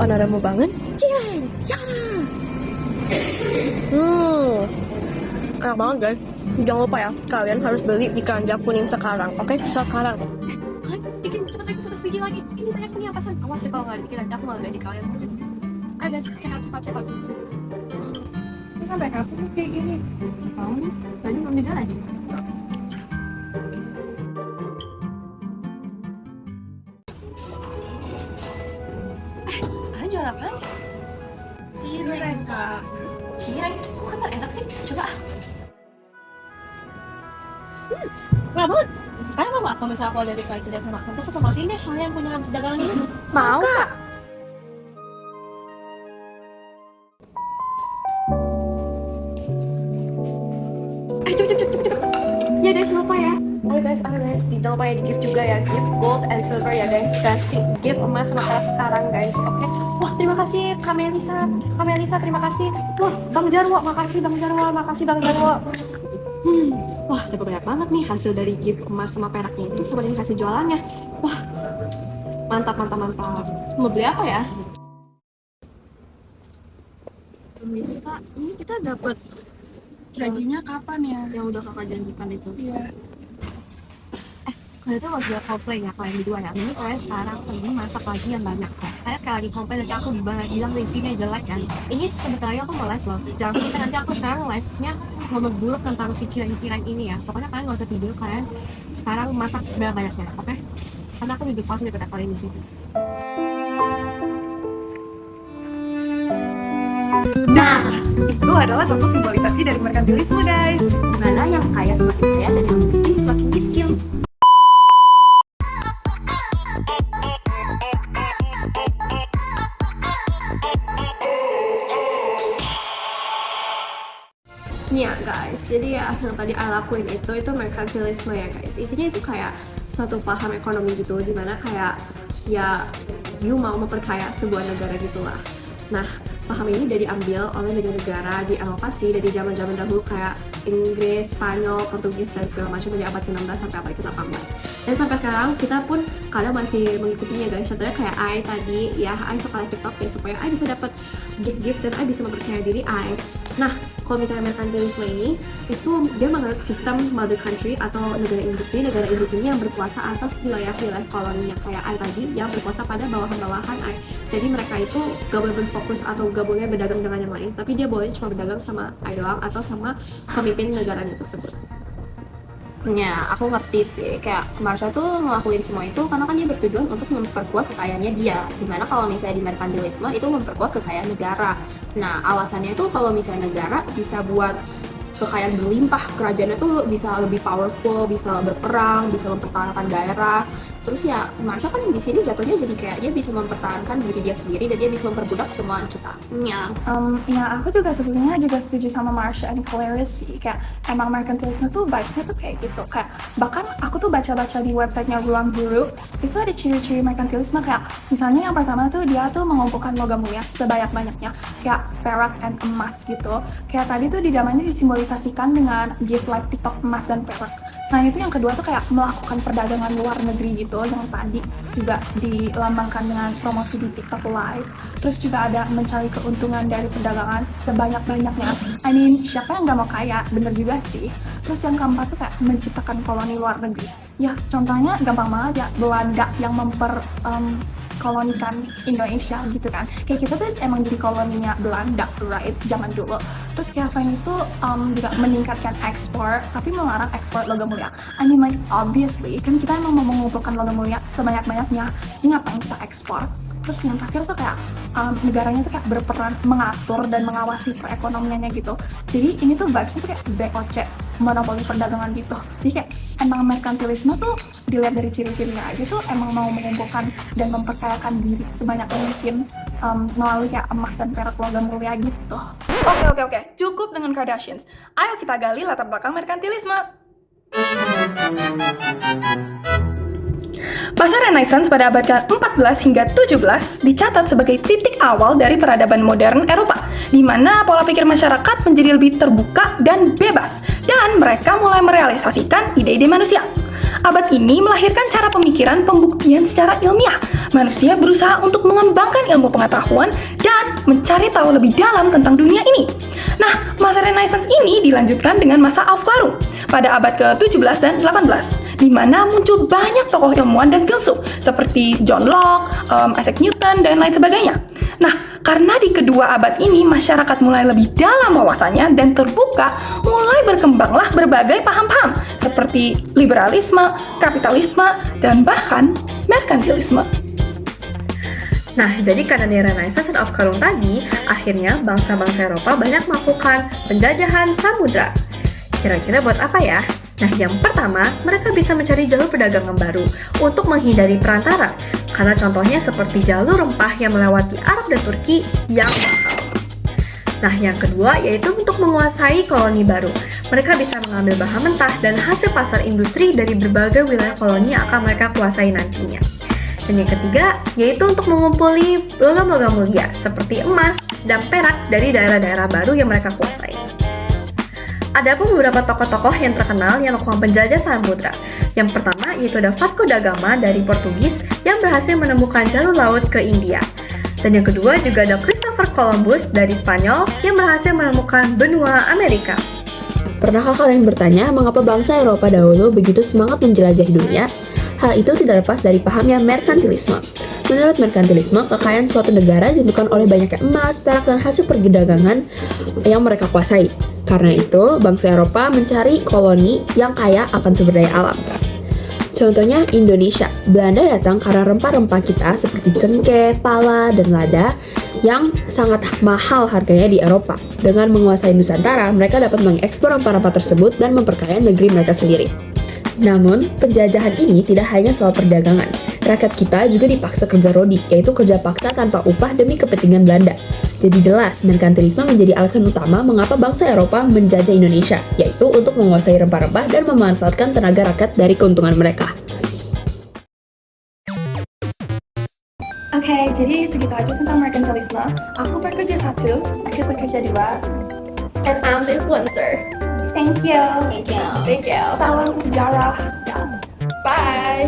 panorama banget. Cian, ya. Enak banget guys. Jangan lupa ya, kalian harus beli di Keranjang Kuning sekarang. Oke, sekarang. Bikin cepet lagi 100 biji lagi. Ini banyak punya pesan. Awas ya kalau nggak dikirim, aku nggak gaji kalian. Ayo guys, cepat. Terus sampai kapan nih kayak gini? Tahu nih, gaji belum digaji. Kalian jual apa? Cireng kak. Cireng? Kok kata enak sih? Coba. Nggak banget. Kalian mau nggak kalau misalnya aku ada di kalian tidak sama aku ketemu sini deh kalian punya dagangan ini. Mau kak? Cepet. Ya guys, lupa ya. Ayo guys, jangan lupa ya di gift juga ya. Gift gold and silver ya guys. Kasih gift emas sama perak sekarang guys. Oke. Wah, terima kasih Kak Melisa, terima kasih. Wah, Bang Jarwo, makasih Bang Jarwo. Wah, dapat banyak banget nih hasil dari gift emas sama peraknya itu sama dengan hasil jualannya. Wah, mantap. Mau beli apa ya? Permisi kak, ini kita dapat gajinya kapan ya? Yang udah kakak janjikan itu. Iya. Kalian tuh harus buat komplain ya kalian berdua ya. Ini kalian sekarang ini masak lagi yang banyak kan. Kalian sekali lagi komplain nanti aku bilang reviewnya jelek kan. Ini sebenarnya aku mau live loh. Jangan sampai nanti aku sekarang live-nya ngomong buruk tentang si cireng ini ya. Pokoknya kalian gak usah tidur, kalian sekarang masak sebanyak banyaknya, oke? Karena aku lebih pas daripada kalian di sini. Nah, itu adalah contoh simbolisasi dari merkantilisme guys. Dimana yang kaya semakin kaya dan yang miskin semakin miskin. Ya guys, jadi ya yang tadi I lakuin itu merkantilisme ya guys. Intinya itu kayak suatu paham ekonomi gitu, dimana kayak ya you mau memperkaya sebuah negara gitulah. Nah, paham ini udah diambil oleh negara-negara di Eropa sih dari zaman-zaman dahulu kayak Inggris, Spanyol, Portugis dan segala macam dari abad ke-16 sampai abad ke-18. Dan sampai sekarang kita pun kadang masih mengikutinya guys. Contohnya kayak I tadi ya, I suka live TikTok ya supaya I bisa dapat gift-gift dan I bisa memperkaya diri I. Nah, kalau misalnya merkantilisme ini itu dia menganut sistem mother country atau negara induk ini yang berkuasa atas wilayah-wilayah koloninya kayak I tadi yang berkuasa pada bawahan-bawahan I. Jadi mereka itu gak boleh berfokus atau gak boleh berdagang dengan yang lain, tapi dia boleh cuma berdagang sama I doang atau sama pemimpin negaranya tersebut. Ya, aku ngerti sih, kayak Marsha tuh ngelakuin semua itu karena kan dia bertujuan untuk memperkuat kekayaannya dia. Dimana kalau misalnya di merkantilisme itu memperkuat kekayaan negara. Nah, alasannya itu kalau misalnya negara bisa buat kekayaan berlimpah, kerajaannya tuh bisa lebih powerful, bisa berperang, bisa mempertahankan daerah. Terus ya, Marsha kan di sini jatuhnya jadi kayak dia bisa mempertahankan diri dia sendiri dan dia bisa memperbudak semua kita. Ya. Ya aku juga sebenarnya juga setuju sama Marsha and Clarice sih. Kayak emang merkantilisme tuh vibes-nya tuh kayak gitu. Kayak bahkan aku tuh baca-baca di websitenya Ruang Guru itu ada ciri-ciri merkantilisme kayak misalnya yang pertama tuh dia tuh mengumpulkan logam mulia sebanyak-banyaknya kayak perak dan emas gitu. Kayak tadi tuh di dalamnya disimbolisasikan dengan gift like TikTok emas dan perak. Selain itu yang kedua tuh kayak melakukan perdagangan luar negeri gitu yang tadi juga dilambangkan dengan promosi di TikTok Live. Terus juga ada mencari keuntungan dari perdagangan sebanyak-banyaknya. I mean, siapa yang gak mau kaya? Bener juga sih. Terus yang keempat tuh kayak menciptakan koloni luar negeri. Ya contohnya gampang banget ya, Belanda yang kolonikan Indonesia gitu kan. Kayak kita tuh emang jadi koloninya Belanda, right? Zaman dulu. Terus kayak selain itu juga meningkatkan ekspor, tapi melarang ekspor logam mulia. I mean like obviously, kan kita emang mau mengumpulkan logam mulia sebanyak-banyaknya. Ini ngapain kita ekspor? Terus yang terakhir tuh kayak negaranya tuh kayak berperan mengatur dan mengawasi perekonomiannya gitu. Jadi ini tuh vibes-nya tuh kayak BOC, monopoli perdagangan gitu. Jadi kayak emang merkantilisme tuh dilihat dari ciri-cirinya aja tuh emang mau mengumpulkan dan memperkayakan diri sebanyak mungkin melalui kayak emas dan perak logam mulia gitu. Oke, cukup dengan Kardashians. Ayo kita gali latar belakang merkantilisme. Masa Renaissance pada abad ke-14 hingga 17 dicatat sebagai titik awal dari peradaban modern Eropa, di mana pola pikir masyarakat menjadi lebih terbuka dan bebas, dan mereka mulai merealisasikan ide-ide manusia. abad ini melahirkan cara pemikiran pembuktian secara ilmiah. Manusia berusaha untuk mengembangkan ilmu pengetahuan dan mencari tahu lebih dalam tentang dunia ini. Nah, masa Renaissance ini dilanjutkan dengan masa Aufklärung pada abad ke-17 dan 18, di mana muncul banyak tokoh ilmuwan dan filsuf seperti John Locke, Isaac Newton, dan lain sebagainya. Nah, karena di kedua abad ini masyarakat mulai lebih dalam wawasannya dan terbuka, mulai berkembanglah berbagai paham-paham seperti liberalisme, kapitalisme, dan bahkan merkantilisme. Nah, jadi karena di Renaissance dan Aufklärung tadi, akhirnya bangsa-bangsa Eropa banyak melakukan penjajahan samudra. Kira-kira buat apa ya? Nah, yang pertama, mereka bisa mencari jalur perdagangan baru untuk menghindari perantara. Karena contohnya seperti jalur rempah yang melewati Arab dan Turki yang mahal. Nah, yang kedua yaitu untuk menguasai koloni baru. Mereka bisa mengambil bahan mentah dan hasil pasar industri dari berbagai wilayah koloni yang akan mereka kuasai nantinya. Dan yang ketiga, yaitu untuk mengumpuli logam-logam mulia seperti emas dan perak dari daerah-daerah baru yang mereka kuasai. Ada pun beberapa tokoh-tokoh yang terkenal yang melakukan penjajah samudra. Yang pertama yaitu ada Vasco da Gama dari Portugis yang berhasil menemukan jalur laut ke India. Dan yang kedua juga ada Christopher Columbus dari Spanyol yang berhasil menemukan benua Amerika. Pernahkah kalian bertanya mengapa bangsa Eropa dahulu begitu semangat menjelajahi dunia? Hal itu tidak lepas dari pahamnya merkantilisme. Menurut merkantilisme, kekayaan suatu negara ditentukan oleh banyaknya emas, perak, dan hasil perdagangan yang mereka kuasai. Karena itu, bangsa Eropa mencari koloni yang kaya akan sumber daya alam. Contohnya Indonesia. Belanda datang karena rempah-rempah kita seperti cengkeh, pala, dan lada yang sangat mahal harganya di Eropa. Dengan menguasai Nusantara, mereka dapat mengekspor rempah-rempah tersebut dan memperkaya negeri mereka sendiri. Namun, penjajahan ini tidak hanya soal perdagangan. Rakyat kita juga dipaksa kerja rodi, yaitu kerja paksa tanpa upah demi kepentingan Belanda. Jadi jelas, merkantilisme menjadi alasan utama mengapa bangsa Eropa menjajah Indonesia, yaitu untuk menguasai rempah-rempah dan memanfaatkan tenaga rakyat dari keuntungan mereka. Oke, jadi segitu aja tentang merkantilisme. Aku pekerja 1, aku pekerja 2. And I'm the influencer. Thank you. Thank you. Salam sejarah. Bye.